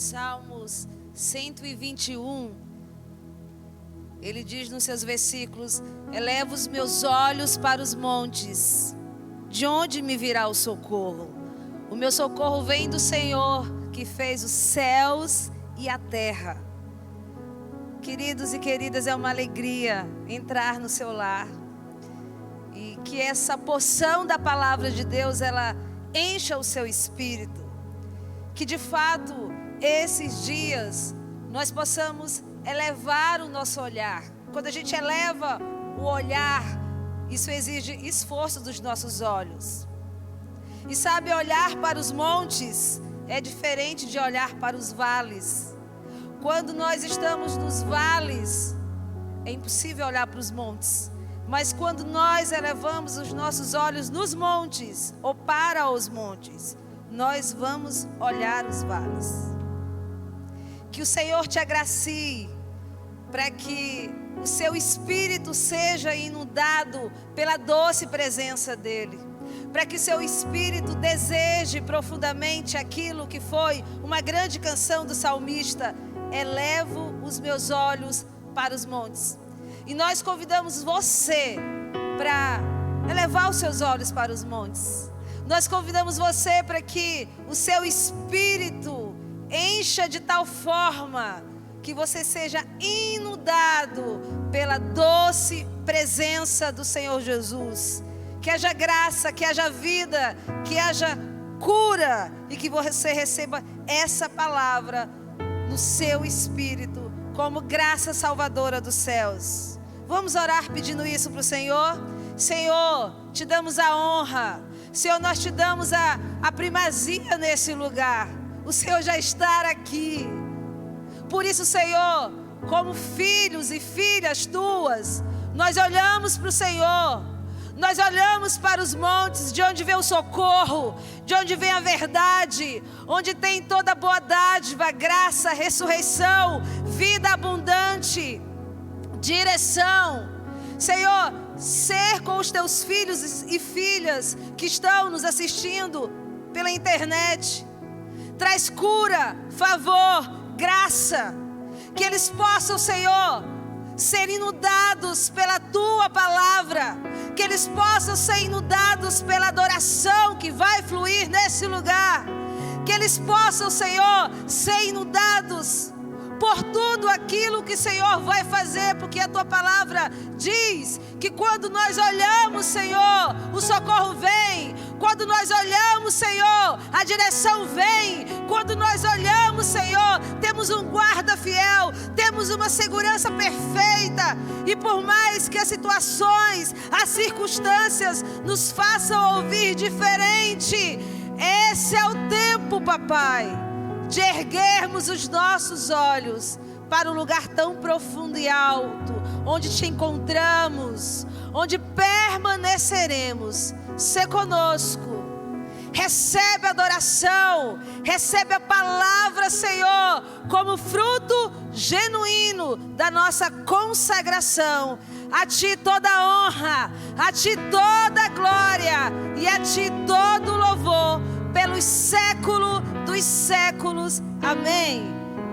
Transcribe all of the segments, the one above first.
Salmos 121, ele diz nos seus versículos: eleva os meus olhos para os montes, de onde me virá o socorro? O meu socorro vem do Senhor, que fez os céus e a terra. Queridos e queridas, é uma alegria entrar no seu lar, e que essa porção da palavra de Deus, ela encha o seu espírito, que de fato esses dias nós possamos elevar o nosso olhar. Quando a gente eleva o olhar, isso exige esforço dos nossos olhos. E sabe, olhar para os montes é diferente de olhar para os vales. Quando nós estamos nos vales, é impossível olhar para os montes. Mas quando nós elevamos os nossos olhos nos montes, ou para os montes, nós vamos olhar os vales. Que o Senhor te agracie, para que o seu espírito seja inundado pela doce presença dEle. Para que o seu espírito deseje profundamente aquilo que foi uma grande canção do salmista: elevo os meus olhos para os montes. E nós convidamos você para elevar os seus olhos para os montes. Nós convidamos você para que o seu espírito encha de tal forma que você seja inundado pela doce presença do Senhor Jesus. Que haja graça, que haja vida, que haja cura, e que você receba essa palavra no seu espírito como graça salvadora dos céus. Vamos orar pedindo isso para o Senhor? Senhor, te damos a honra. Senhor, nós te damos a primazia nesse lugar. O Senhor já está aqui. Por isso, Senhor, como filhos e filhas tuas, nós olhamos para o Senhor. Nós olhamos para os montes, de onde vem o socorro, de onde vem a verdade, onde tem toda boa dádiva, graça, ressurreição, vida abundante, direção. Senhor, ser com os teus filhos e filhas que estão nos assistindo pela internet. Traz cura, favor, graça, que eles possam, Senhor, ser inundados pela tua palavra, que eles possam ser inundados pela adoração que vai fluir nesse lugar, que eles possam, Senhor, ser inundados por tudo aquilo que o Senhor vai fazer, porque a tua palavra diz que quando nós olhamos, Senhor, o socorro vem. Quando nós olhamos, Senhor, a direção vem. Quando nós olhamos, Senhor, temos um guarda fiel, temos uma segurança perfeita. E por mais que as situações, as circunstâncias nos façam ouvir diferente, esse é o tempo, papai, de erguermos os nossos olhos para um lugar tão profundo e alto, onde te encontramos, onde permaneceremos. Sê conosco, recebe a adoração, recebe a palavra, Senhor, como fruto genuíno da nossa consagração. A Ti toda a honra, a Ti toda a glória e a Ti todo o louvor pelos séculos dos séculos. Amém.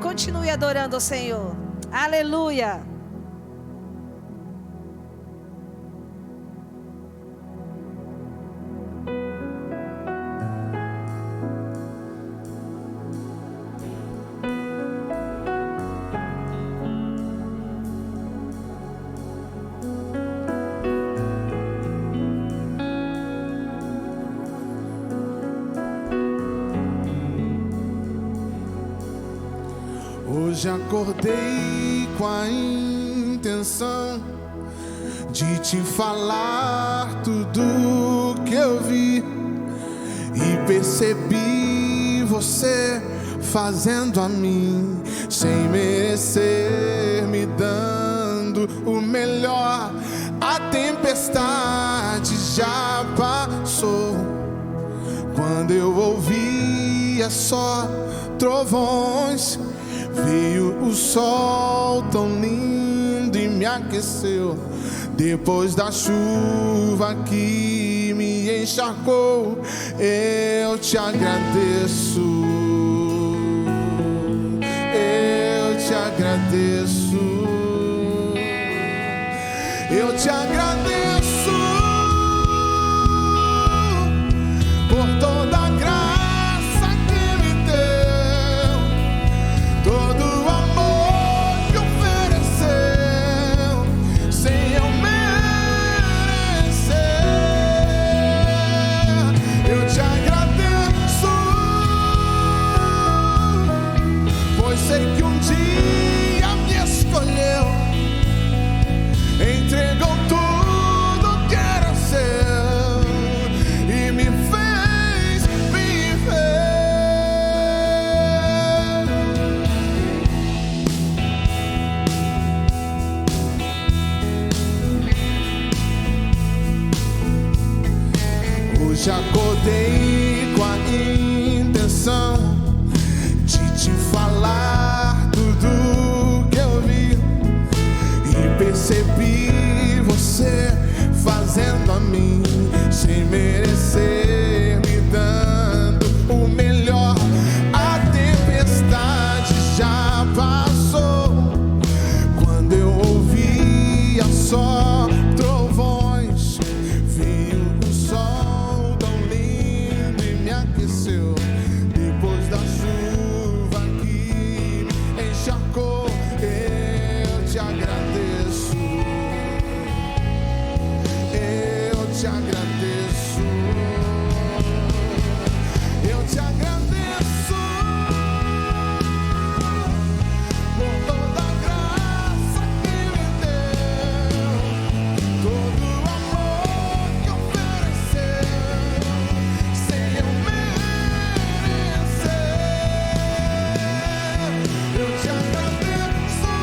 Continue adorando ao Senhor. Aleluia. Hoje acordei com a intenção de te falar tudo que eu vi, e percebi você fazendo a mim sem merecer, me dando o melhor. A tempestade já passou, quando eu ouvia só trovões. Veio o sol tão lindo e me aqueceu, depois da chuva que me encharcou. Eu te agradeço. agradeço. Eu te agradeço por toda a graça que me deu, todo o amor que ofereceu, sem eu merecer. Eu te agradeço, pois sei que um dia me escolheu, entregou tudo que era seu e me fez viver. Hoje acordei com a intenção de te falar tudo que eu vi e percebi você fazendo a mim sem merecer, me dando o melhor. A tempestade já passou quando eu ouvia só trovões. Veio o sol tão lindo e me aqueceu depois da chuva que me encharcou. Eu te agradeço, eu te agradeço, eu te agradeço por toda a graça que me deu, todo o amor que ofereceu, sem eu merecer. Eu te agradeço,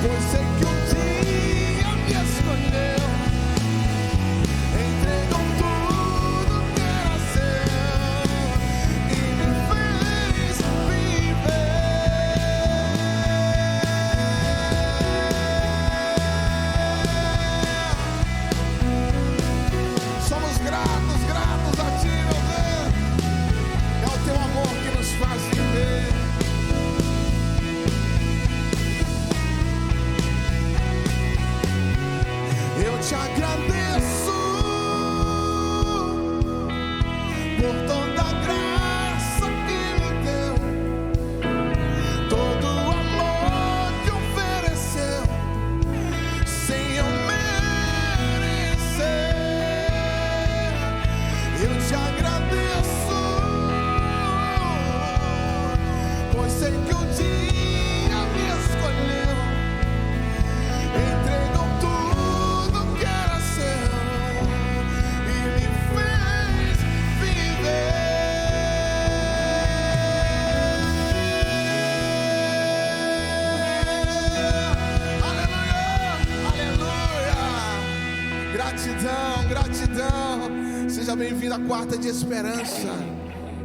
pois sei que um dia me escolheu, entregou tudo que era seu e me fez viver. Somos gratos, gratos a ti, meu Deus. É o teu amor que nos faz viver. Eu te agradeço por toda a graça que me deu, todo o amor que ofereceu, sem eu merecer. Eu te agradeço, pois sei que um dia me escolheu, entregou tudo que era seu e me fez viver. Aleluia, aleluia. Gratidão, gratidão. Seja bem-vindo à quarta de esperança.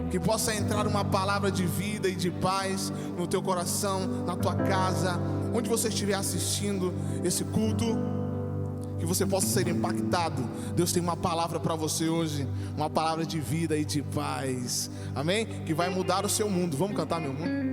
Que possa entrar uma palavra de vida e de paz no teu coração, na tua casa, onde você estiver assistindo esse culto, que você possa ser impactado. Deus tem uma palavra para você hoje, uma palavra de vida e de paz, amém? Que vai mudar o seu mundo. Vamos cantar, meu mundo?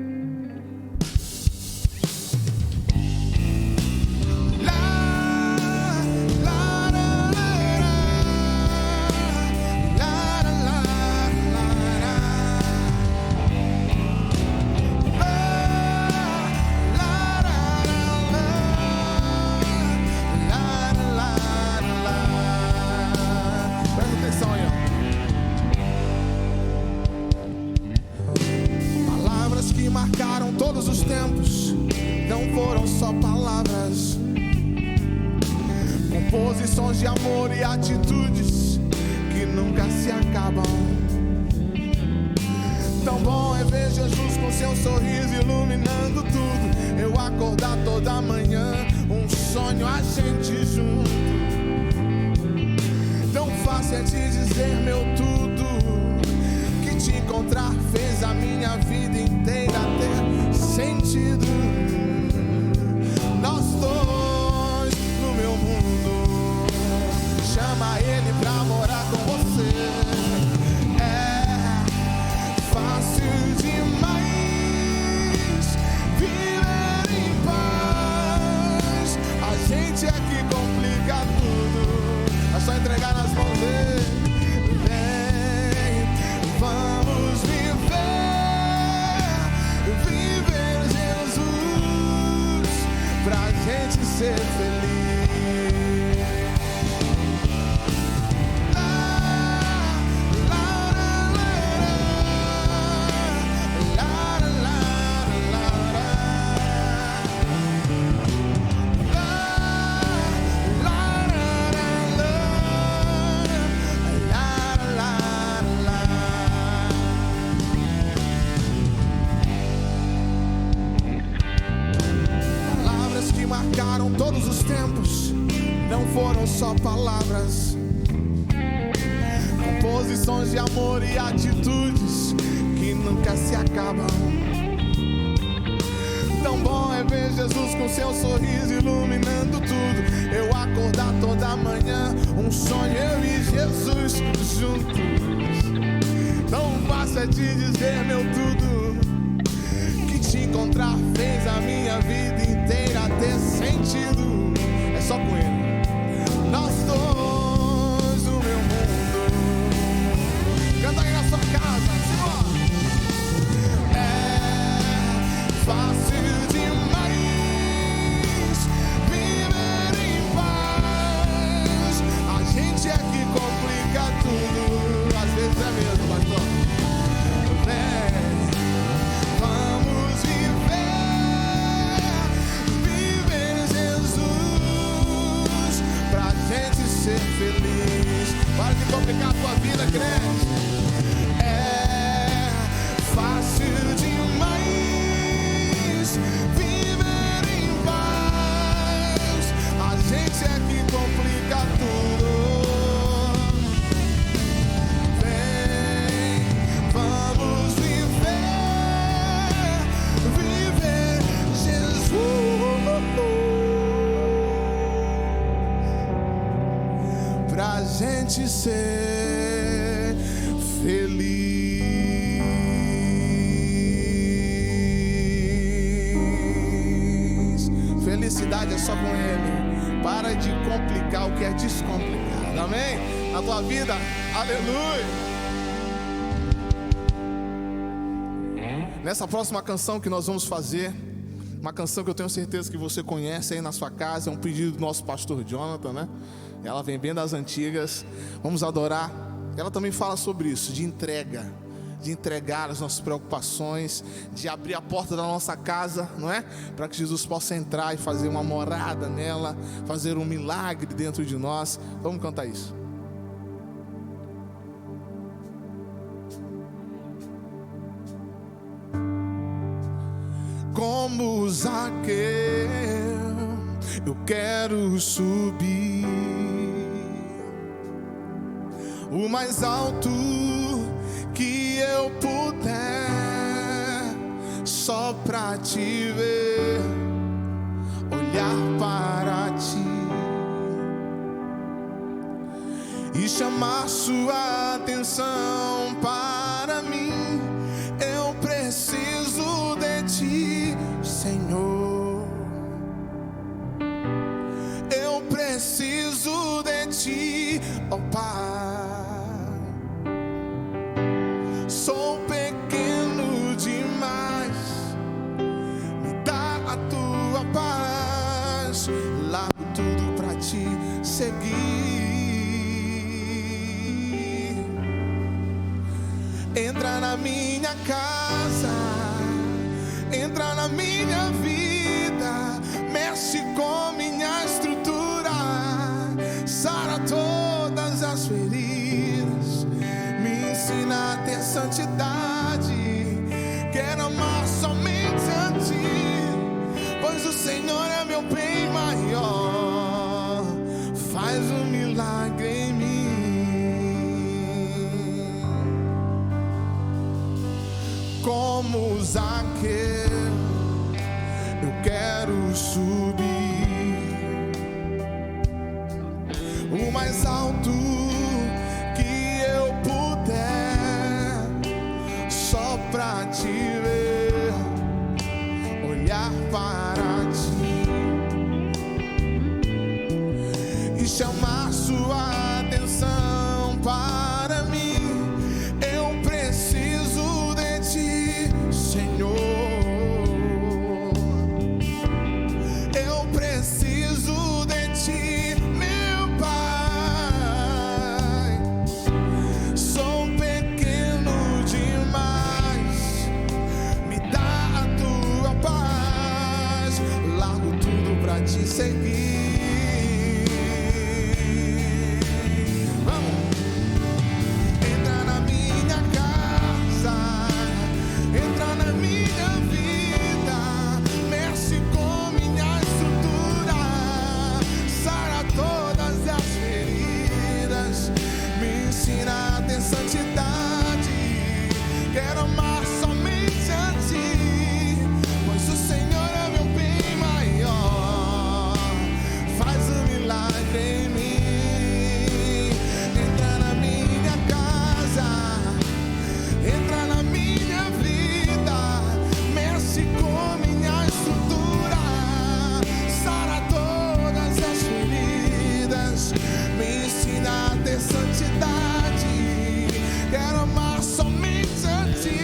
Presta atenção aí, ó. Palavras que marcaram todos os tempos, não foram só palavras. Composições de amor e atitudes que nunca se acabam. Tão bom é ver Jesus com seu sorriso iluminando tudo. Eu acordar toda manhã, um sonho a gente junto. Tão fácil é te dizer meu tudo, que te encontrar fez a minha vida inteira ter sentido. Nós dois no meu mundo, chama ele pra morar com você. É fácil demais gente ser feliz. Marcaram todos os tempos, não foram só palavras, composições de amor e atitudes que nunca se acabam. Tão bom é ver Jesus com seu sorriso iluminando tudo. Eu acordar toda manhã, um sonho, eu e Jesus juntos. Tão fácil é te dizer meu tudo, que te encontrar fez a minha vida inteira ter sentido. É só com Ele. Nós dois, o meu mundo. Canta aí na sua casa, Senhor. É fácil demais viver em paz. A gente é que complica tudo. Às vezes é mesmo, pastor. Vamos viver Jesus, pra gente ser feliz. Para de complicar a tua vida, crente. É fácil demais viver em paz. A gente é que complica tudo. Vem, vamos viver Jesus, pra gente ser feliz. Felicidade é só com Ele. Para de complicar o que é descomplicado. Amém? Na tua vida, aleluia. Nessa próxima canção que nós vamos fazer, uma canção que eu tenho certeza que você conhece aí na sua casa, é um pedido do nosso pastor Jonathan, né? Ela vem bem das antigas. Vamos adorar. Ela também fala sobre isso, de entrega, de entregar as nossas preocupações, de abrir a porta da nossa casa, não é? Para que Jesus possa entrar e fazer uma morada nela, fazer um milagre dentro de nós. Vamos cantar isso. Como Zaqueu, eu quero subir o mais alto que eu puder, só pra te ver, olhar para ti e chamar sua atenção para mim. Eu preciso de ti, Senhor. Eu preciso de ti, ó Pai. Sou pequeno demais, me dá a tua paz. Largo tudo pra te seguir. Entra na minha casa, entra na minha vida, mexe com minha estrutura, sara todas as feridas, me ensina a ter santidade. Quero amar somente a ti, pois o Senhor é meu bem maior. Faz um milagre em mim. Como Zaqueu, eu quero subir o mais alto que eu puder, só pra te ver, olhar para ti e chamar sua atenção para mim. Eu preciso de ti, Senhor. Eu preciso pra te seguir. Vamos! Entra na minha casa, entra na minha vida, mexe com minha estrutura, sara todas as feridas, me ensina a ter santidade. Quero amar somente a ti, pois o Senhor é meu bem maior. Faz um milagre em mim. Entra na minha casa, entra na minha vida, mexe com minha estrutura, sara todas as feridas, me ensina a ter santidade. Quero amar somente a ti,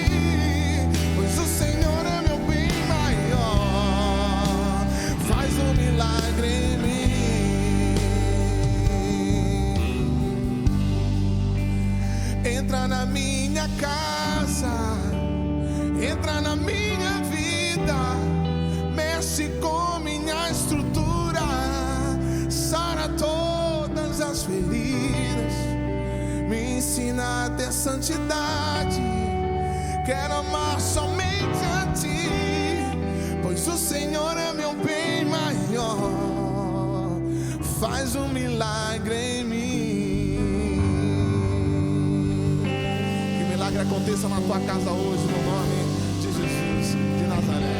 pois o Senhor é meu bem maior. Faz um milagre em mim. Entra na minha casa, entra na minha vida, mexe com minha estrutura, sara todas as feridas, me ensina a ter santidade. Quero amar somente a ti, pois o Senhor é meu bem maior. Faz um milagre em mim. Que milagre aconteça na tua casa hoje, no nome de Jesus de Nazaré.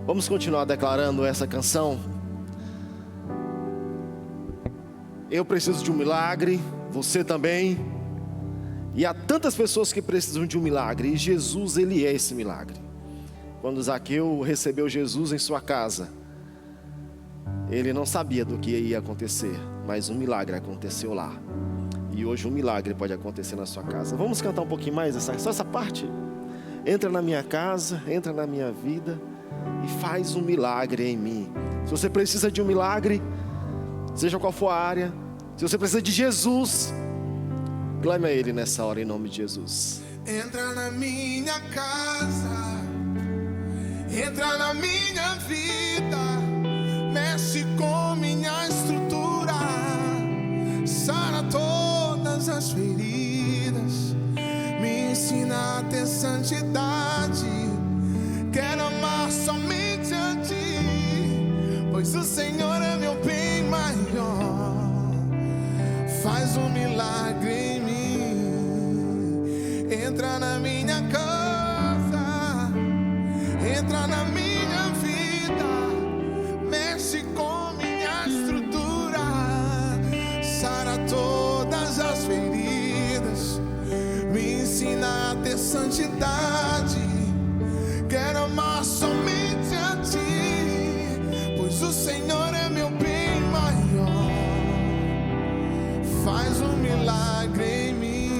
Vamos continuar declarando essa canção. Eu preciso de um milagre, você também. E há tantas pessoas que precisam de um milagre, e Jesus, Ele é esse milagre. Quando Zaqueu recebeu Jesus em sua casa, ele não sabia do que ia acontecer, mas um milagre aconteceu lá. E hoje um milagre pode acontecer na sua casa. Vamos cantar um pouquinho mais, só essa parte? Entra na minha casa, entra na minha vida e faz um milagre em mim. Se você precisa de um milagre, seja qual for a área, se você precisa de Jesus, clame a Ele nessa hora em nome de Jesus. Entra na minha casa, entra na minha vida, mexe com minha estrutura, sara todas as feridas, me ensina a ter santidade. Quero amar somente a ti, pois o Senhor é meu bem maior. Faz um milagre em mim. Entra na minha casa, entra na minha vida, mexe com minha estrutura, sara todas as feridas, me ensina a ter santidade. Quero amar somente a ti, pois o Senhor é meu bem maior. Faz um milagre em mim.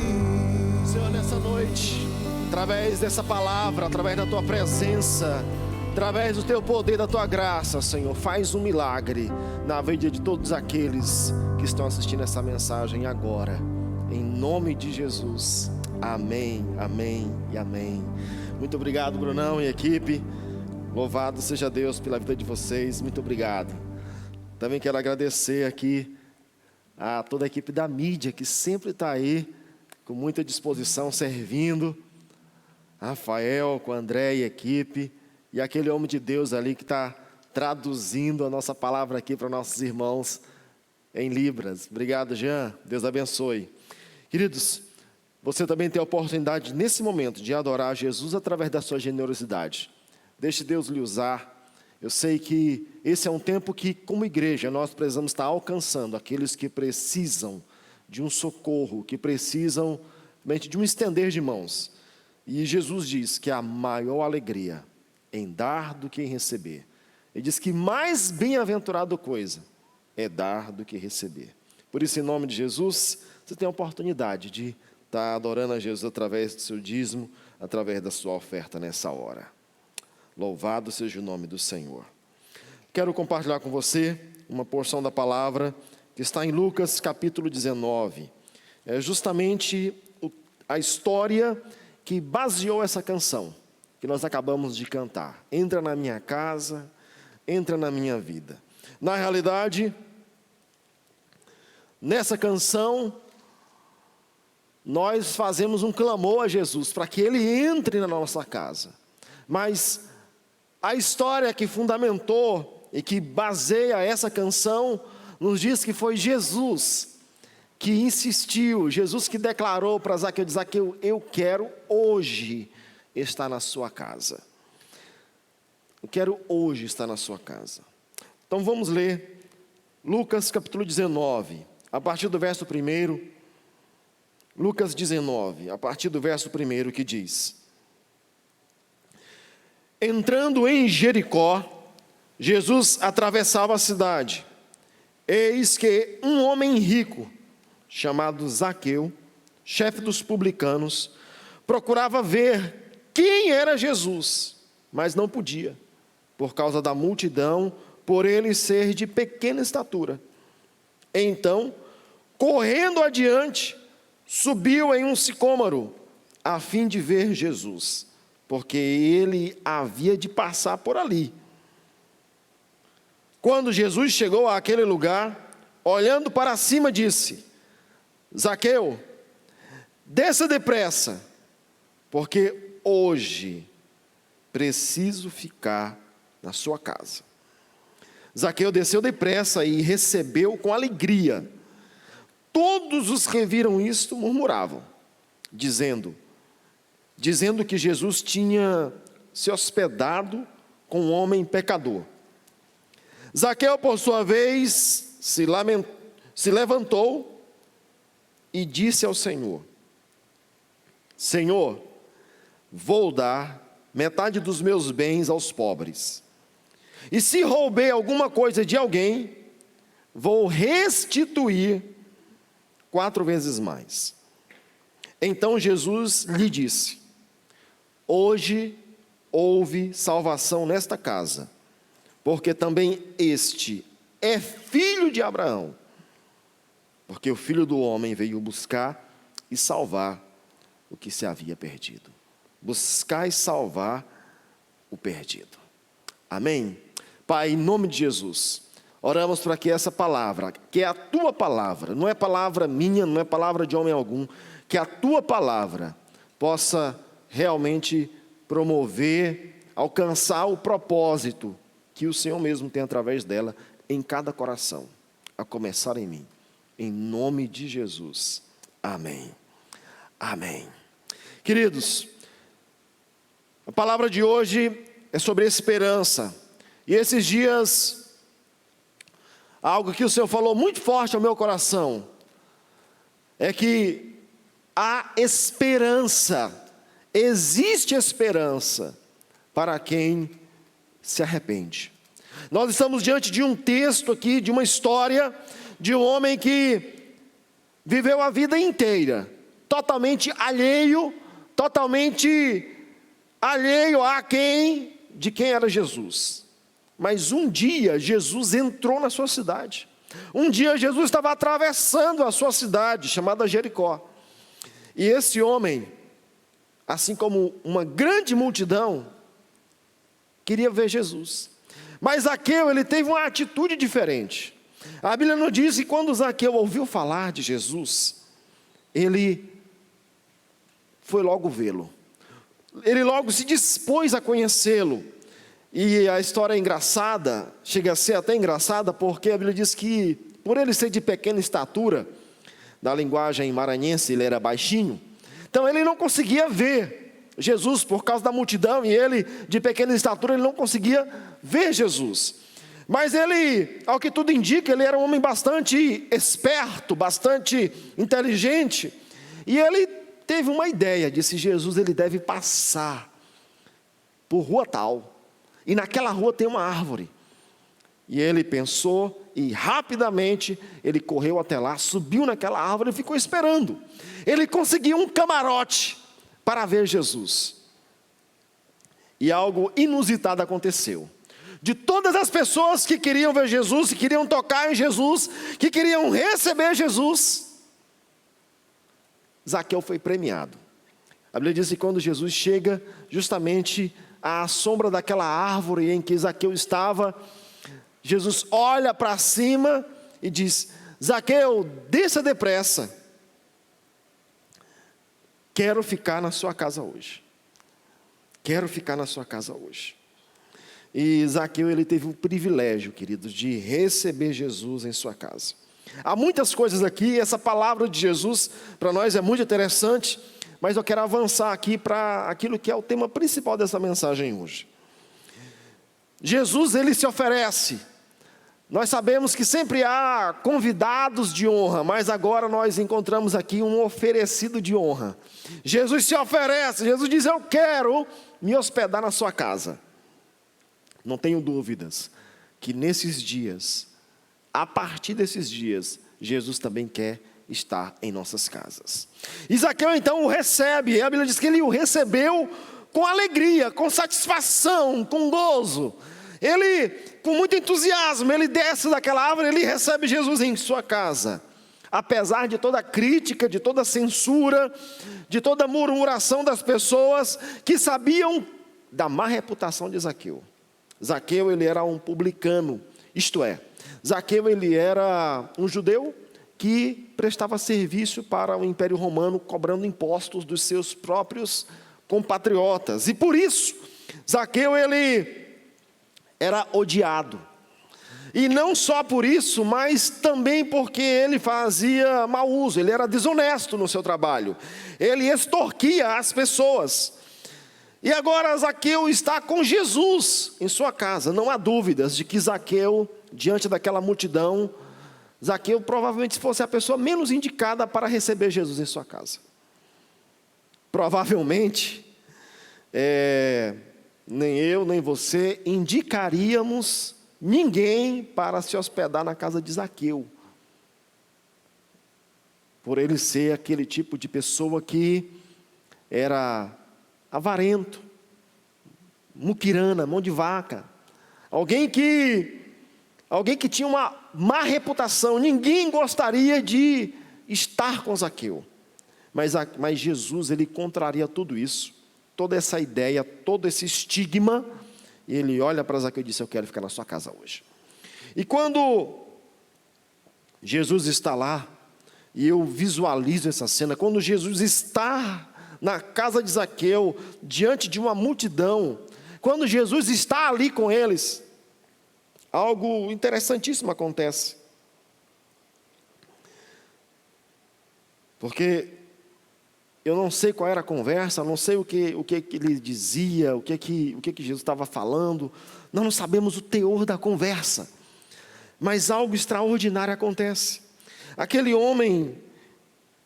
Senhor, nessa noite, através dessa palavra, através da Tua presença, através do Teu poder, da Tua graça, Senhor, faz um milagre na vida de todos aqueles que estão assistindo essa mensagem agora. Em nome de Jesus. Amém, amém e amém. Muito obrigado, Brunão e equipe. Louvado seja Deus pela vida de vocês. Muito obrigado. Também quero agradecer aqui a toda a equipe da mídia que sempre está aí com muita disposição, servindo. Rafael, com André e equipe. E aquele homem de Deus ali que está traduzindo a nossa palavra aqui para nossos irmãos em Libras. Obrigado, Jean. Deus abençoe. Queridos, você também tem a oportunidade nesse momento de adorar Jesus através da sua generosidade. Deixe Deus lhe usar. Eu sei que esse é um tempo que, como igreja, nós precisamos estar alcançando aqueles que precisam de um socorro, que precisam de um estender de mãos. E Jesus diz que a maior alegria em dar do que em receber. Ele diz que mais bem-aventurado coisa é dar do que receber. Por isso, em nome de Jesus, você tem a oportunidade de estar adorando a Jesus através do seu dízimo, através da sua oferta nessa hora. Louvado seja o nome do Senhor. Quero compartilhar com você uma porção da palavra que está em Lucas capítulo 19. É justamente a história que baseou essa canção que nós acabamos de cantar. Entra na minha casa, entra na minha vida. Na realidade, nessa canção, nós fazemos um clamor a Jesus para que Ele entre na nossa casa. Mas a história que fundamentou e que baseia essa canção nos diz que foi Jesus que insistiu, Jesus que declarou para Zaqueu: Zaqueu, eu quero hoje estar na sua casa. Eu quero hoje estar na sua casa. Então vamos ler Lucas capítulo 19, a partir do verso 1. Lucas 19, a partir do verso 1, que diz: Entrando em Jericó, Jesus atravessava a cidade. Eis que um homem rico, chamado Zaqueu, chefe dos publicanos, procurava ver quem era Jesus, mas não podia, por causa da multidão, por ele ser de pequena estatura. Então, correndo adiante, subiu em um sicômoro, a fim de ver Jesus, porque ele havia de passar por ali. Quando Jesus chegou àquele lugar, olhando para cima, disse: Zaqueu, desça depressa, porque hoje preciso ficar na sua casa. Zaqueu desceu depressa e recebeu com alegria. Todos os que viram isto murmuravam, dizendo que Jesus tinha se hospedado com um homem pecador. Zaqueu, por sua vez, se levantou e disse ao Senhor: Senhor, vou dar metade dos meus bens aos pobres. E se roubei alguma coisa de alguém, vou restituir 4 vezes mais. Então Jesus lhe disse: Hoje houve salvação nesta casa, porque também este é filho de Abraão. Porque o Filho do Homem veio buscar e salvar o que se havia perdido. Buscar e salvar o perdido. Amém? Pai, em nome de Jesus, oramos para que essa palavra, que é a Tua palavra, não é palavra minha, não é palavra de homem algum, que a Tua palavra possa realmente promover, alcançar o propósito que o Senhor mesmo tem através dela em cada coração, a começar em mim. Em nome de Jesus. Amém. Amém. Queridos, a palavra de hoje é sobre esperança. E esses dias, algo que o Senhor falou muito forte ao meu coração, é que há esperança, existe esperança para quem se arrepende. Nós estamos diante de um texto aqui, de uma história de um homem que viveu a vida inteira totalmente alheio de quem era Jesus. Mas um dia Jesus entrou na sua cidade. Um dia Jesus estava atravessando a sua cidade, chamada Jericó. E esse homem, assim como uma grande multidão, queria ver Jesus. Mas Zaqueu, ele teve uma atitude diferente. A Bíblia nos diz que quando Zaqueu ouviu falar de Jesus, ele foi logo vê-lo. Ele logo se dispôs a conhecê-lo. E a história é engraçada, chega a ser até engraçada, porque a Bíblia diz que, por ele ser de pequena estatura, na linguagem maranhense, ele era baixinho, então ele não conseguia ver Jesus por causa da multidão, e ele, de pequena estatura, ele não conseguia ver Jesus. Mas ele, ao que tudo indica, ele era um homem bastante esperto, bastante inteligente, e ele teve uma ideia, disse: Jesus, ele deve passar por rua tal, e naquela rua tem uma árvore. E ele pensou, e rapidamente ele correu até lá, subiu naquela árvore e ficou esperando. Ele conseguiu um camarote para ver Jesus. E algo inusitado aconteceu. de todas as pessoas que queriam ver Jesus, que queriam tocar em Jesus, que queriam receber Jesus, Zaqueu foi premiado. A Bíblia diz que quando Jesus chega justamente à sombra daquela árvore em que Zaqueu estava, Jesus olha para cima e diz: Zaqueu, desça depressa, quero ficar na sua casa hoje. Quero ficar na sua casa hoje. E Zaqueu, ele teve o privilégio, queridos, de receber Jesus em sua casa. Há muitas coisas aqui, essa palavra de Jesus para nós é muito interessante, mas eu quero avançar aqui para aquilo que é o tema principal dessa mensagem hoje. Jesus, ele se oferece. Nós sabemos que sempre há convidados de honra, mas agora nós encontramos aqui um oferecido de honra. Jesus se oferece, Jesus diz: eu quero me hospedar na sua casa. Não tenho dúvidas que nesses dias, a partir desses dias, Jesus também quer estar em nossas casas. E Zaqueu então o recebe, a Bíblia diz que ele o recebeu com alegria, com satisfação, com gozo. Ele, com muito entusiasmo, ele desce daquela árvore, ele recebe Jesus em sua casa. Apesar de toda crítica, de toda censura, de toda murmuração das pessoas que sabiam da má reputação de Zaqueu. Zaqueu, ele era um publicano, isto é, Zaqueu, ele era um judeu que prestava serviço para o Império Romano, cobrando impostos dos seus próprios compatriotas. E por isso, Zaqueu, ele era odiado. E não só por isso, mas também porque ele fazia mau uso, ele era desonesto no seu trabalho. Ele extorquia as pessoas. E agora Zaqueu está com Jesus em sua casa. Não há dúvidas de que Zaqueu, diante daquela multidão, Zaqueu provavelmente fosse a pessoa menos indicada para receber Jesus em sua casa. Provavelmente, nem eu, nem você indicaríamos ninguém para se hospedar na casa de Zaqueu. Por ele ser aquele tipo de pessoa que era avarento, muquirana, mão de vaca. Alguém que tinha uma má reputação. Ninguém gostaria de estar com Zaqueu. Mas Jesus, ele contraria tudo isso, toda essa ideia, todo esse estigma. E ele olha para Zaqueu e diz: eu quero ficar na sua casa hoje. E quando Jesus está lá, e eu visualizo essa cena, quando Jesus está na casa de Zaqueu, diante de uma multidão, quando Jesus está ali com eles, algo interessantíssimo acontece. Porque eu não sei qual era a conversa, não sei o que ele dizia, o que Jesus estava falando. Nós não sabemos o teor da conversa. Mas algo extraordinário acontece. Aquele homem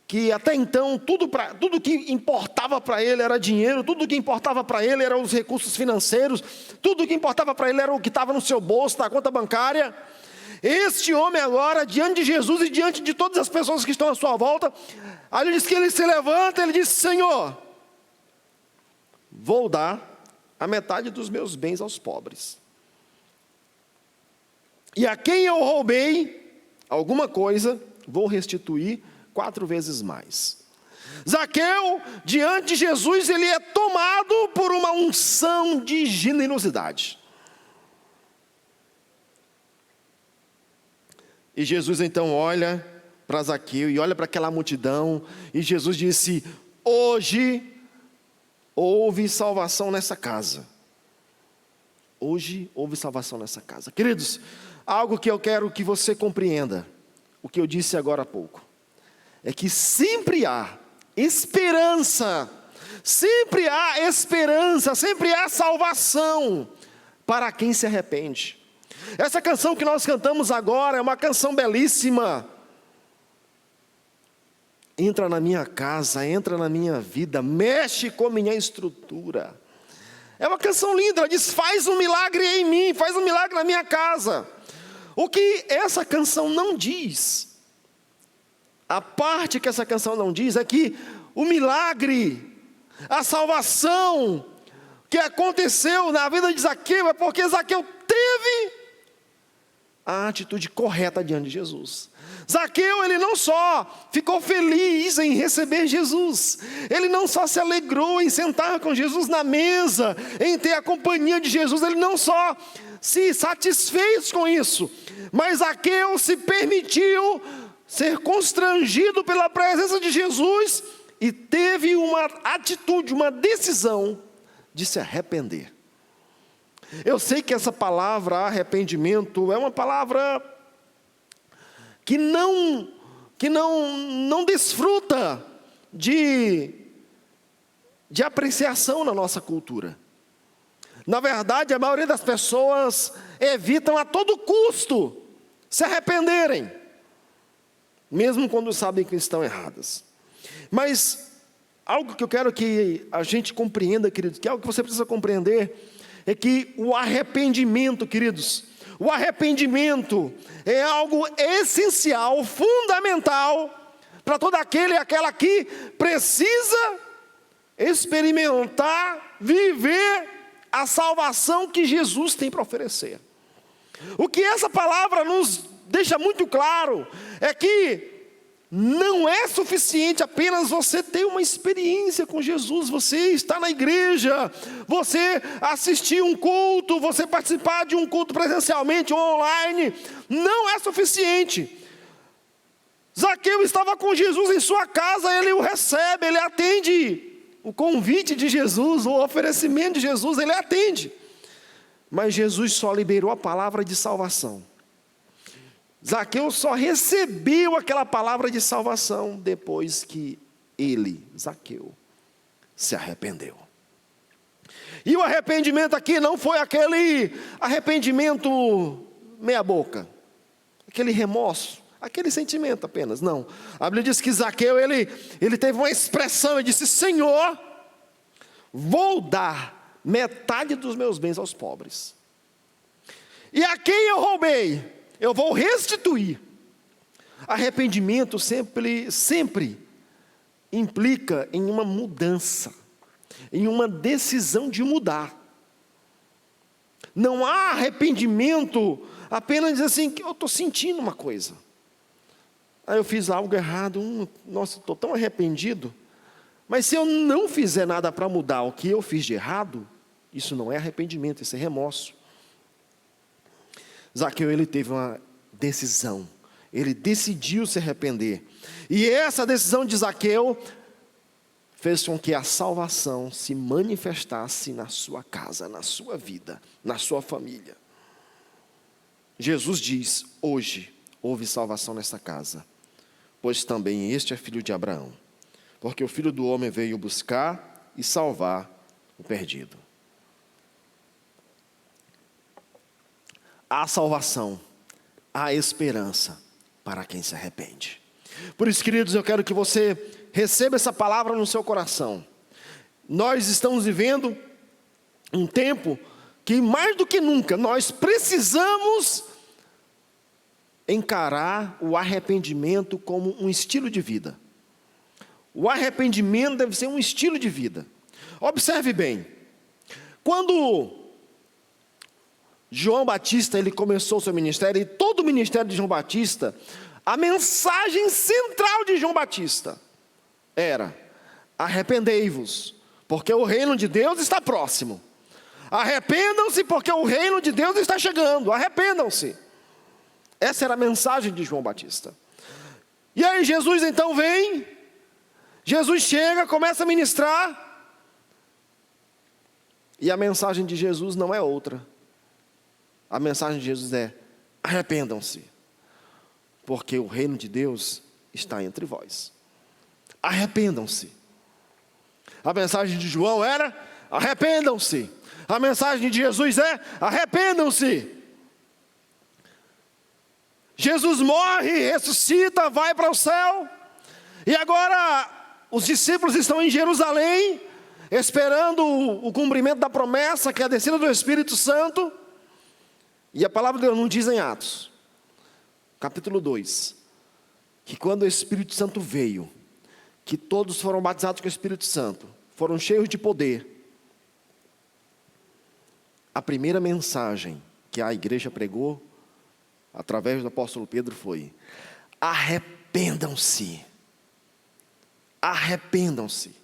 que até então tudo que importava para ele era dinheiro, tudo que importava para ele eram os recursos financeiros, tudo que importava para ele era o que estava no seu bolso, na conta bancária. Este homem agora, diante de Jesus e diante de todas as pessoas que estão à sua volta, aí ele diz que ele se levanta, ele diz: Senhor, vou dar a metade dos meus bens aos pobres. E a quem eu roubei alguma coisa, vou restituir 4 vezes mais. Zaqueu, diante de Jesus, ele é tomado por uma unção de generosidade. E Jesus então olha para Zaqueu e olha para aquela multidão, e Jesus disse: hoje houve salvação nessa casa. Hoje houve salvação nessa casa. Queridos, algo que eu quero que você compreenda, o que eu disse agora há pouco, é que sempre há esperança, sempre há salvação para quem se arrepende. Essa canção que nós cantamos agora é uma canção belíssima. Entra na minha casa, entra na minha vida, mexe com a minha estrutura. É uma canção linda, ela diz: faz um milagre em mim, faz um milagre na minha casa. O que essa canção não diz, a parte que essa canção não diz, é que o milagre, a salvação que aconteceu na vida de Zaqueu, é porque Zaqueu teve a atitude correta diante de Jesus. Zaqueu, ele não só ficou feliz em receber Jesus, ele não só se alegrou em sentar com Jesus na mesa, em ter a companhia de Jesus, ele não só se satisfez com isso, mas Zaqueu se permitiu ser constrangido pela presença de Jesus e teve uma atitude, uma decisão de se arrepender. Eu sei que essa palavra arrependimento é uma palavra que não desfruta de apreciação na nossa cultura. Na verdade, a maioria das pessoas evitam a todo custo se arrependerem, mesmo quando sabem que estão erradas. Mas algo que eu quero que a gente compreenda, queridos, que é algo que você precisa compreender, é que o arrependimento, queridos, o arrependimento é algo essencial, fundamental, para todo aquele e aquela que precisa experimentar, viver a salvação que Jesus tem para oferecer. O que essa palavra nos deixa muito claro é que não é suficiente apenas você ter uma experiência com Jesus, você estar na igreja, você assistir um culto, você participar de um culto presencialmente ou online, não é suficiente. Zaqueu estava com Jesus em sua casa, ele o recebe, ele atende o convite de Jesus, o oferecimento de Jesus, ele atende. Mas Jesus só liberou a palavra de salvação. Zaqueu só recebeu aquela palavra de salvação depois que ele, Zaqueu, se arrependeu. E o arrependimento aqui não foi aquele arrependimento meia boca, aquele remorso, aquele sentimento apenas, não. A Bíblia diz que Zaqueu, ele teve uma expressão, ele disse: Senhor, vou dar metade dos meus bens aos pobres. E a quem eu roubei, eu vou restituir. Arrependimento sempre implica em uma mudança, em uma decisão de mudar. Não há arrependimento apenas dizer assim, que eu estou sentindo uma coisa. Aí eu fiz algo errado, nossa, estou tão arrependido. Mas se eu não fizer nada para mudar o que eu fiz de errado, isso não é arrependimento, isso é remorso. Zaqueu, ele teve uma decisão, ele decidiu se arrepender, e essa decisão de Zaqueu fez com que a salvação se manifestasse na sua casa, na sua vida, na sua família. Jesus diz: hoje houve salvação nessa casa, pois também este é filho de Abraão, porque o Filho do Homem veio buscar e salvar o perdido. Há salvação, há esperança para quem se arrepende. Por isso, queridos, eu quero que você receba essa palavra no seu coração. Nós estamos vivendo um tempo que mais do que nunca nós precisamos encarar o arrependimento como um estilo de vida. O arrependimento deve ser um estilo de vida. Observe bem, quando João Batista, ele começou o seu ministério, e todo o ministério de João Batista, a mensagem central de João Batista era: arrependei-vos, porque o reino de Deus está próximo. Arrependam-se, porque o reino de Deus está chegando. Arrependam-se. Essa era a mensagem de João Batista. E aí Jesus então vem, Jesus chega, começa a ministrar, e a mensagem de Jesus não é outra. A mensagem de Jesus é: arrependam-se, porque o reino de Deus está entre vós. Arrependam-se. A mensagem de João era: arrependam-se. A mensagem de Jesus é: arrependam-se. Jesus morre, ressuscita, vai para o céu, e agora os discípulos estão em Jerusalém, esperando o cumprimento da promessa, que é a descida do Espírito Santo. E a palavra de Deus não diz em Atos, capítulo 2, que quando o Espírito Santo veio, que todos foram batizados com o Espírito Santo, foram cheios de poder. A primeira mensagem que a igreja pregou através do apóstolo Pedro, foi: arrependam-se. Arrependam-se.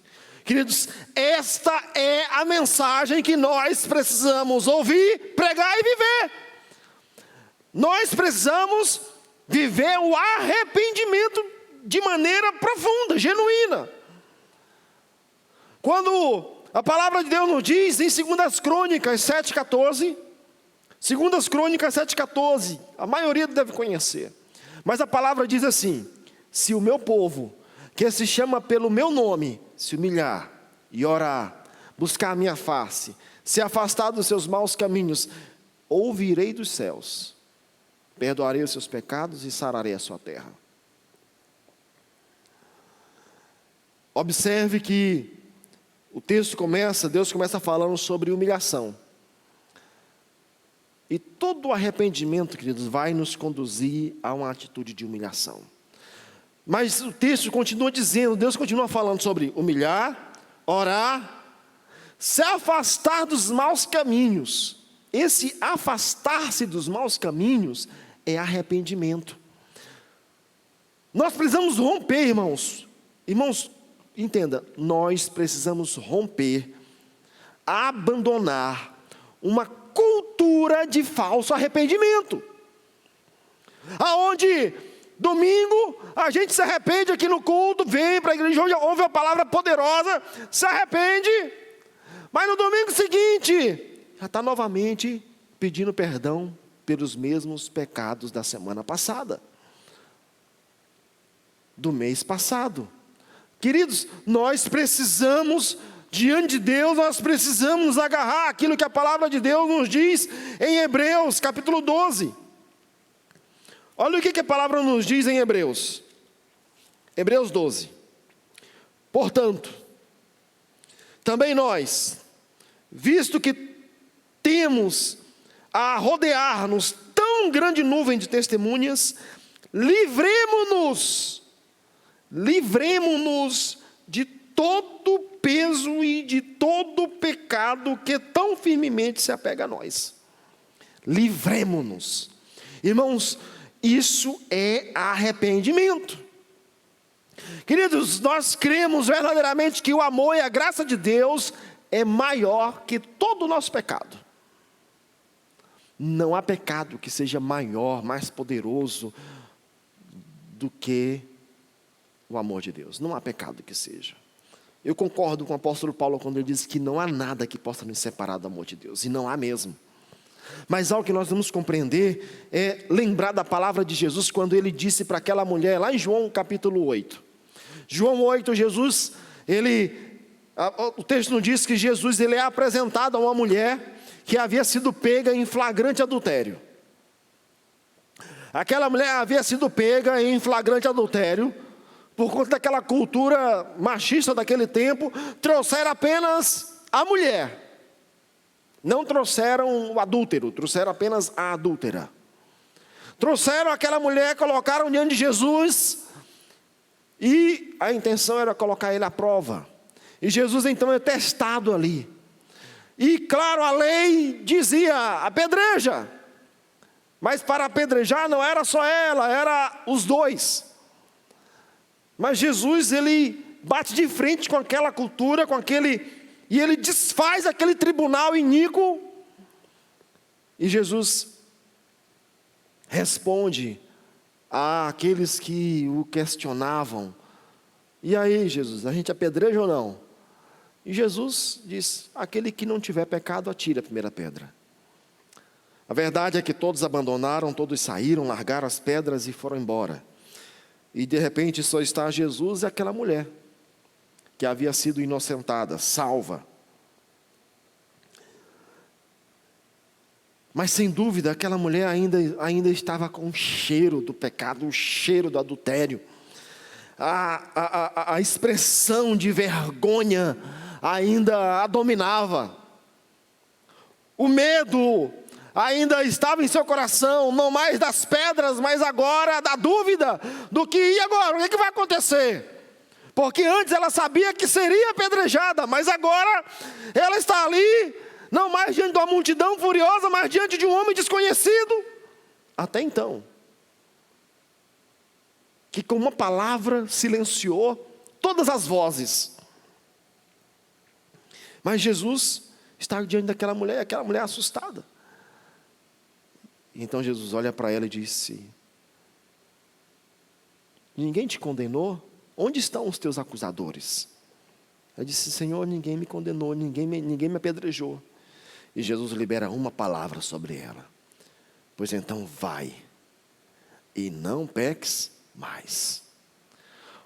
Queridos, esta é a mensagem que nós precisamos ouvir, pregar e viver. Nós precisamos viver o arrependimento de maneira profunda, genuína. Quando a palavra de Deus nos diz em 2 Crônicas 7,14, 2 Crônicas 7,14, a maioria deve conhecer, mas a palavra diz assim: se o meu povo, que se chama pelo meu nome, se humilhar e orar, buscar a minha face, se afastar dos seus maus caminhos, ouvirei dos céus, perdoarei os seus pecados e sararei a sua terra. Observe que o texto Deus começa falando sobre humilhação. E todo arrependimento, queridos, vai nos conduzir a uma atitude de humilhação. Mas o texto continua dizendo, Deus continua falando sobre humilhar, orar, se afastar dos maus caminhos. Esse afastar-se dos maus caminhos é arrependimento. Nós precisamos romper, irmãos. Irmãos, entenda, nós precisamos romper, abandonar uma cultura de falso arrependimento. Aonde domingo a gente se arrepende aqui no culto, vem para a igreja, ouve a palavra poderosa, se arrepende, mas no domingo seguinte já está novamente pedindo perdão pelos mesmos pecados da semana passada, do mês passado. Queridos, nós precisamos, diante de Deus, nós precisamos agarrar aquilo que a palavra de Deus nos diz em Hebreus, capítulo 12. Olha o que a palavra nos diz em Hebreus. Hebreus 12. Portanto, também nós, visto que temos a rodear-nos tão grande nuvem de testemunhas, livremo-nos de todo peso e de todo pecado que tão firmemente se apega a nós. Livremo-nos. Irmãos, isso é arrependimento. Queridos, nós cremos verdadeiramente que o amor e a graça de Deus é maior que todo o nosso pecado. Não há pecado que seja maior, mais poderoso do que o amor de Deus. Não há pecado que seja. Eu concordo com o apóstolo Paulo quando ele diz que não há nada que possa nos separar do amor de Deus. E não há mesmo. Mas algo que nós vamos compreender é lembrar da palavra de Jesus quando ele disse para aquela mulher, lá em João capítulo 8. João 8, Jesus, o texto nos diz que Jesus ele é apresentado a uma mulher que havia sido pega em flagrante adultério. Aquela mulher havia sido pega em flagrante adultério, por conta daquela cultura machista daquele tempo, trouxeram apenas a mulher. Não trouxeram o adúltero, trouxeram apenas a adúltera. Trouxeram aquela mulher, colocaram diante de Jesus, e a intenção era colocar ele à prova. E Jesus então é testado ali. E claro, a lei dizia, apedreja. Mas para apedrejar não era só ela, era os dois. Mas Jesus, ele bate de frente com aquela cultura, e ele desfaz aquele tribunal iníquo. E Jesus responde àqueles que o questionavam. E aí, Jesus, a gente apedreja ou não? E Jesus diz, aquele que não tiver pecado, atire a primeira pedra. A verdade é que todos abandonaram, todos saíram, largaram as pedras e foram embora. E de repente só está Jesus e aquela mulher, que havia sido inocentada, salva. Mas sem dúvida aquela mulher ainda estava com o cheiro do pecado, o cheiro do adultério. A expressão de vergonha ainda a dominava. O medo ainda estava em seu coração, não mais das pedras, mas agora da dúvida do que, e agora, o que vai acontecer? Porque antes ela sabia que seria apedrejada, mas agora ela está ali, não mais diante de uma multidão furiosa, mas diante de um homem desconhecido. até então, que com uma palavra silenciou todas as vozes. Mas Jesus está diante daquela mulher, aquela mulher assustada. Então Jesus olha para ela e disse: ninguém te condenou? Onde estão os teus acusadores? Ela disse: Senhor, ninguém me condenou, ninguém me apedrejou. E Jesus libera uma palavra sobre ela: pois então vai, e não peques mais.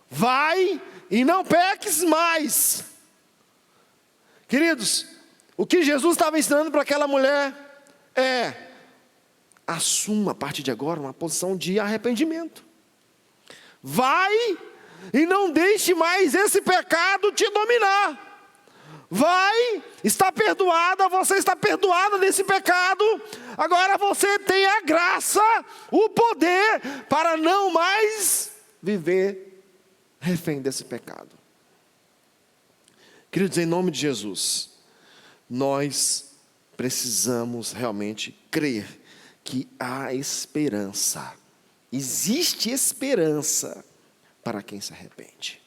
Vai e não peques mais. Queridos, o que Jesus estava ensinando para aquela mulher é: assuma a partir de agora uma posição de arrependimento. Vai e não deixe mais esse pecado te dominar. Vai, está perdoada, você está perdoada desse pecado. Agora você tem a graça, o poder para não mais viver refém desse pecado. Queridos, em nome de Jesus, nós precisamos realmente crer que há esperança. Existe esperança para quem se arrepende.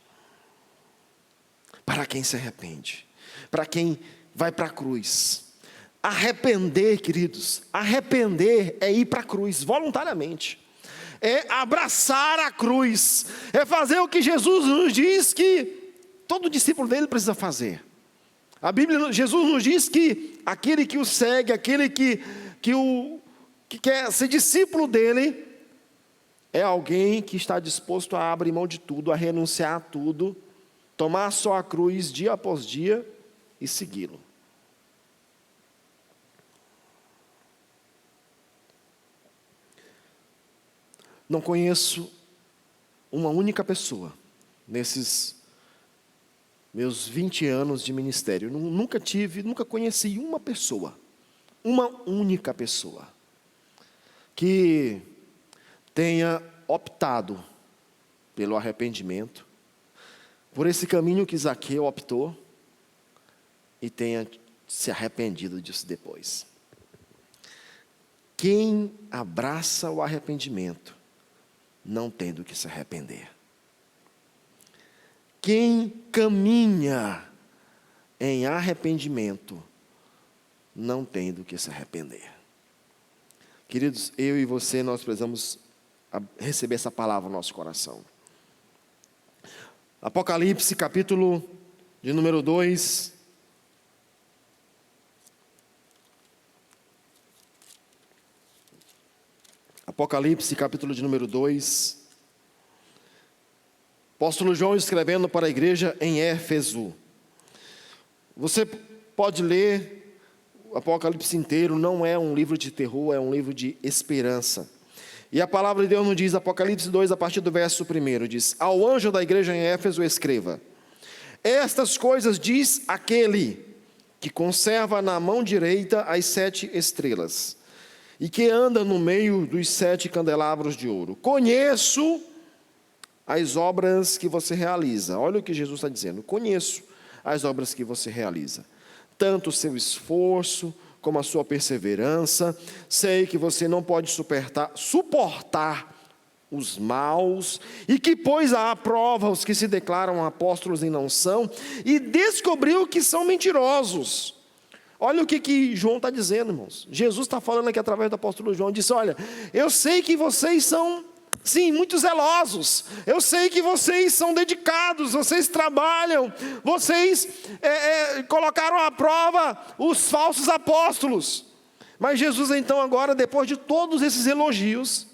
Para quem se arrepende. Para quem vai para a cruz. Arrepender, queridos, arrepender é ir para a cruz voluntariamente. É abraçar a cruz. É fazer o que Jesus nos diz que todo discípulo dele precisa fazer. A Bíblia, Jesus nos diz que aquele que o segue, aquele que quer ser discípulo dele, é alguém que está disposto a abrir mão de tudo, a renunciar a tudo, tomar só a cruz dia após dia e segui-lo. Não conheço uma única pessoa nesses meus 20 anos de ministério. Nunca conheci uma única pessoa, que tenha optado pelo arrependimento, por esse caminho que Zaqueu optou, e tenha se arrependido disso depois. Quem abraça o arrependimento não tem do que se arrepender. Quem caminha em arrependimento não tem do que se arrepender. Queridos, eu e você, nós precisamos receber essa palavra no nosso coração. Apocalipse, capítulo de número 2. Apocalipse, capítulo de número 2. Apóstolo João escrevendo para a igreja em Éfeso. Você pode ler o Apocalipse inteiro, não é um livro de terror, é um livro de esperança. E a palavra de Deus nos diz, Apocalipse 2, a partir do verso 1, diz: ao anjo da igreja em Éfeso escreva: estas coisas diz aquele que conserva na mão direita as 7 estrelas, e que anda no meio dos 7 candelabros de ouro. Conheço as obras que você realiza. Olha o que Jesus está dizendo: conheço as obras que você realiza, tanto o seu esforço como a sua perseverança. Sei que você não pode suportar os maus, e que pôs à prova os que se declaram apóstolos e não são, e descobriu que são mentirosos. Olha o que João está dizendo, irmãos. Jesus está falando aqui através do apóstolo João. Disse: olha, eu sei que vocês são, sim, muito zelosos. Eu sei que vocês são dedicados, vocês trabalham, vocês colocaram à prova os falsos apóstolos. Mas Jesus então agora, depois de todos esses elogios,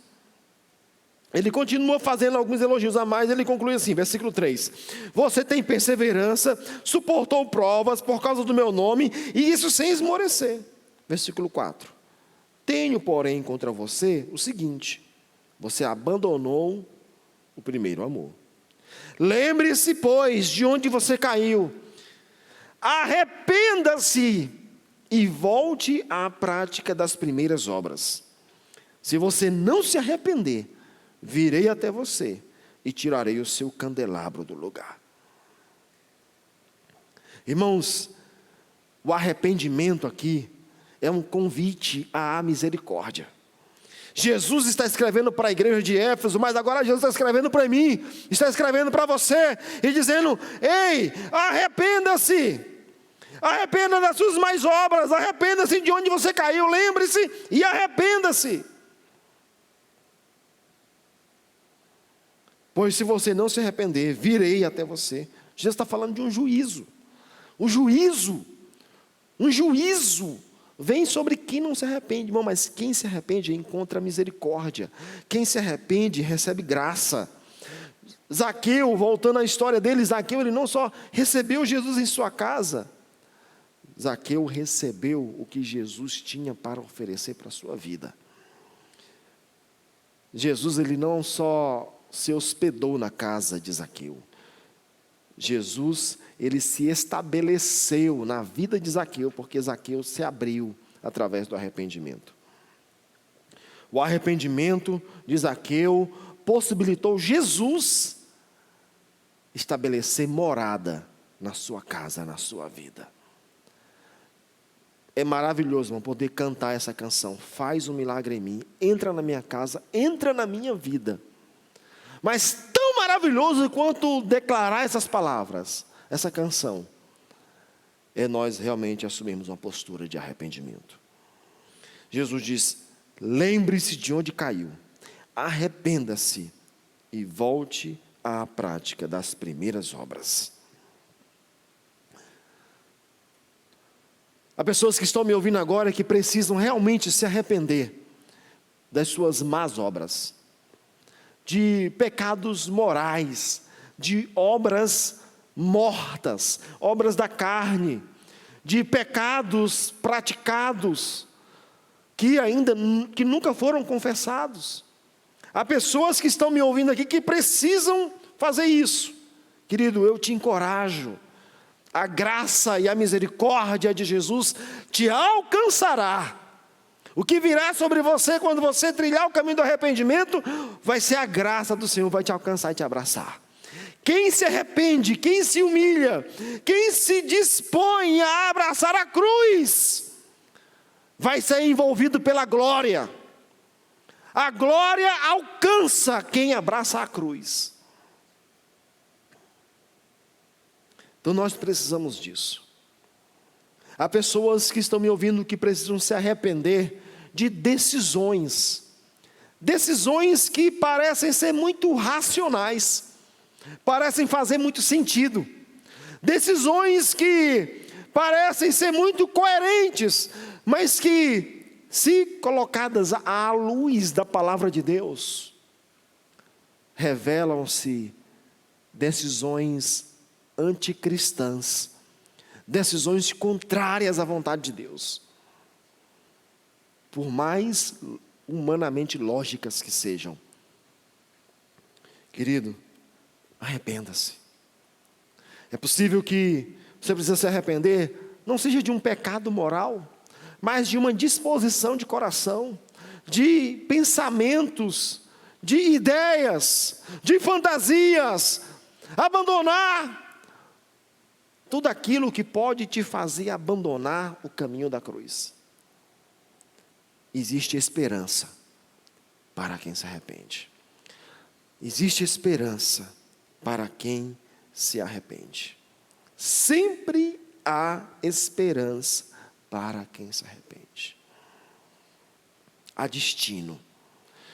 ele continua fazendo alguns elogios a mais. Ele conclui assim, versículo 3: você tem perseverança, suportou provas por causa do meu nome, e isso sem esmorecer. Versículo 4: tenho, porém, contra você o seguinte: você abandonou o primeiro amor. Lembre-se, pois, de onde você caiu. Arrependa-se e volte à prática das primeiras obras. Se você não se arrepender, virei até você e tirarei o seu candelabro do lugar. Irmãos, o arrependimento aqui é um convite à misericórdia. Jesus está escrevendo para a igreja de Éfeso, mas agora Jesus está escrevendo para mim, está escrevendo para você, e dizendo: ei, arrependa-se, arrependa das suas más obras, arrependa-se de onde você caiu, lembre-se e arrependa-se. Pois se você não se arrepender, virei até você. Jesus está falando de um juízo. Um juízo vem sobre quem não se arrepende, irmão, mas quem se arrepende encontra misericórdia. Quem se arrepende recebe graça. Zaqueu, voltando à história dele, Zaqueu, ele não só recebeu Jesus em sua casa, Zaqueu recebeu o que Jesus tinha para oferecer para a sua vida. Jesus, ele não só se hospedou na casa de Zaqueu, Jesus, ele se estabeleceu na vida de Zaqueu, porque Zaqueu se abriu através do arrependimento. O arrependimento de Zaqueu possibilitou Jesus estabelecer morada na sua casa, na sua vida. É maravilhoso, irmão, poder cantar essa canção. Faz um milagre em mim, entra na minha casa, entra na minha vida. Mas tão maravilhoso quanto declarar essas palavras, essa canção, é nós realmente assumirmos uma postura de arrependimento. Jesus diz: lembre-se de onde caiu, arrependa-se e volte à prática das primeiras obras. Há pessoas que estão me ouvindo agora que precisam realmente se arrepender das suas más obras, de pecados morais, de obras mortas, obras da carne, de pecados praticados que nunca foram confessados. Há pessoas que estão me ouvindo aqui que precisam fazer isso. Querido, eu te encorajo. A graça e a misericórdia de Jesus te alcançará. O que virá sobre você quando você trilhar o caminho do arrependimento, vai ser a graça do Senhor, vai te alcançar e te abraçar. Quem se arrepende, quem se humilha, quem se dispõe a abraçar a cruz, vai ser envolvido pela glória. A glória alcança quem abraça a cruz. Então nós precisamos disso. Há pessoas que estão me ouvindo que precisam se arrepender de decisões que parecem ser muito racionais, parecem fazer muito sentido, decisões que parecem ser muito coerentes, mas que, se colocadas à luz da palavra de Deus, revelam-se decisões anticristãs, decisões contrárias à vontade de Deus, por mais humanamente lógicas que sejam. Querido, arrependa-se. É possível que você precisa se arrepender, não seja de um pecado moral, mas de uma disposição de coração, de pensamentos, de ideias, de fantasias. Abandonar tudo aquilo que pode te fazer abandonar o caminho da cruz. Existe esperança para quem se arrepende. Existe esperança para quem se arrepende. Sempre há esperança para quem se arrepende. Há destino.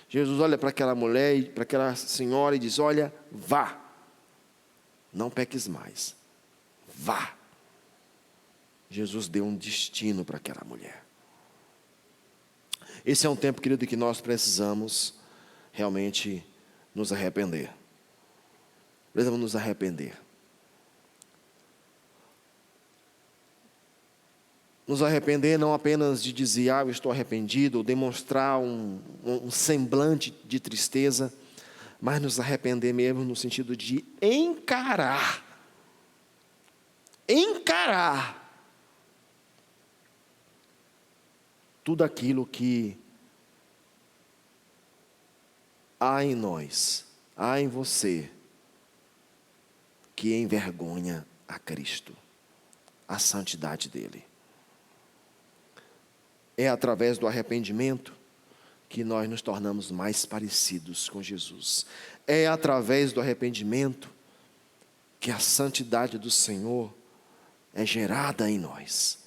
Jesus olha para aquela mulher, para aquela senhora e diz: olha, vá, não peques mais. Vá. Jesus deu um destino para aquela mulher. Esse é um tempo, querido, que nós precisamos realmente nos arrepender. Precisamos nos arrepender. Nos arrepender não apenas de dizer: eu estou arrependido, ou demonstrar um semblante de tristeza, mas nos arrepender mesmo no sentido de encarar tudo aquilo que há em nós, há em você, que envergonha a Cristo, a santidade dele. É através do arrependimento que nós nos tornamos mais parecidos com Jesus. É através do arrependimento que a santidade do Senhor é gerada em nós.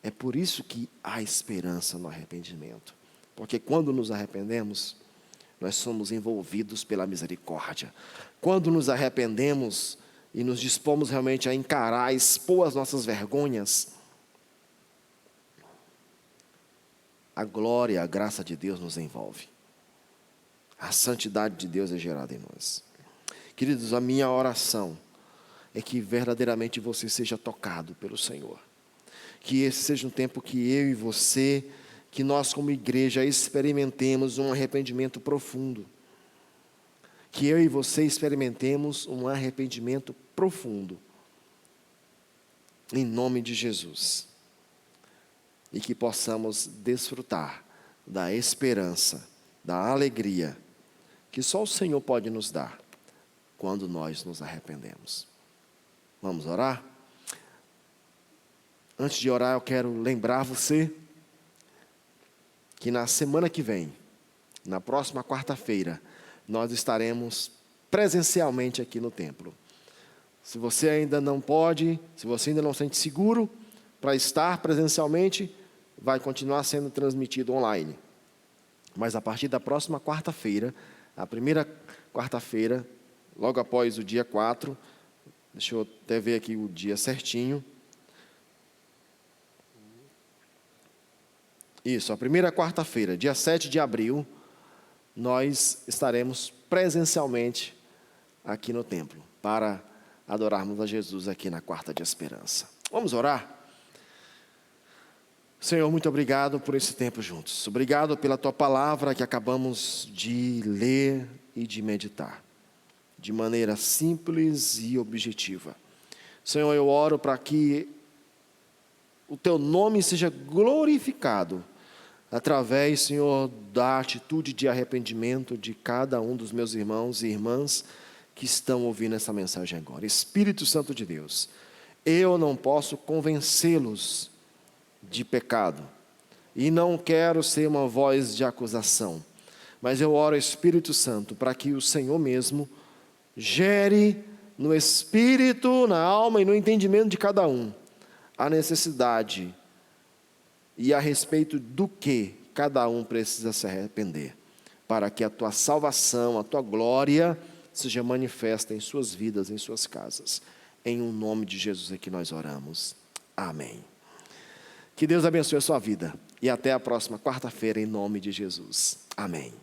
É por isso que há esperança no arrependimento. Porque quando nos arrependemos, nós somos envolvidos pela misericórdia. Quando nos arrependemos e nos dispomos realmente a encarar, expor as nossas vergonhas, a glória, a graça de Deus nos envolve. A santidade de Deus é gerada em nós. Queridos, a minha oração é que verdadeiramente você seja tocado pelo Senhor. Que esse seja um tempo que eu e você, que nós como igreja experimentemos um arrependimento profundo. Que eu e você experimentemos um arrependimento profundo. Em nome de Jesus. E que possamos desfrutar da esperança, da alegria, que só o Senhor pode nos dar quando nós nos arrependemos. Vamos orar? Antes de orar, eu quero lembrar você que na semana que vem, na próxima quarta-feira, nós estaremos presencialmente aqui no templo. Se você ainda não pode, se você ainda não se sente seguro para estar presencialmente, vai continuar sendo transmitido online. Mas a partir da próxima quarta-feira, a primeira quarta-feira, logo após o dia 4, deixa eu até ver aqui o dia certinho. Isso, a primeira quarta-feira, dia 7 de abril, nós estaremos presencialmente aqui no templo, para adorarmos a Jesus aqui na Quarta de Esperança. Vamos orar? Senhor, muito obrigado por esse tempo juntos. Obrigado pela Tua palavra que acabamos de ler e de meditar, de maneira simples e objetiva. Senhor, eu oro para que o Teu nome seja glorificado através, Senhor, da atitude de arrependimento de cada um dos meus irmãos e irmãs que estão ouvindo essa mensagem agora. Espírito Santo de Deus, eu não posso convencê-los de pecado e não quero ser uma voz de acusação, mas eu oro, Espírito Santo, para que o Senhor mesmo gere no espírito, na alma e no entendimento de cada um a necessidade e a respeito do que cada um precisa se arrepender, para que a Tua salvação, a Tua glória seja manifesta em suas vidas, em suas casas. Em um nome de Jesus é que nós oramos. Amém. Que Deus abençoe a sua vida e até a próxima quarta-feira em nome de Jesus. Amém.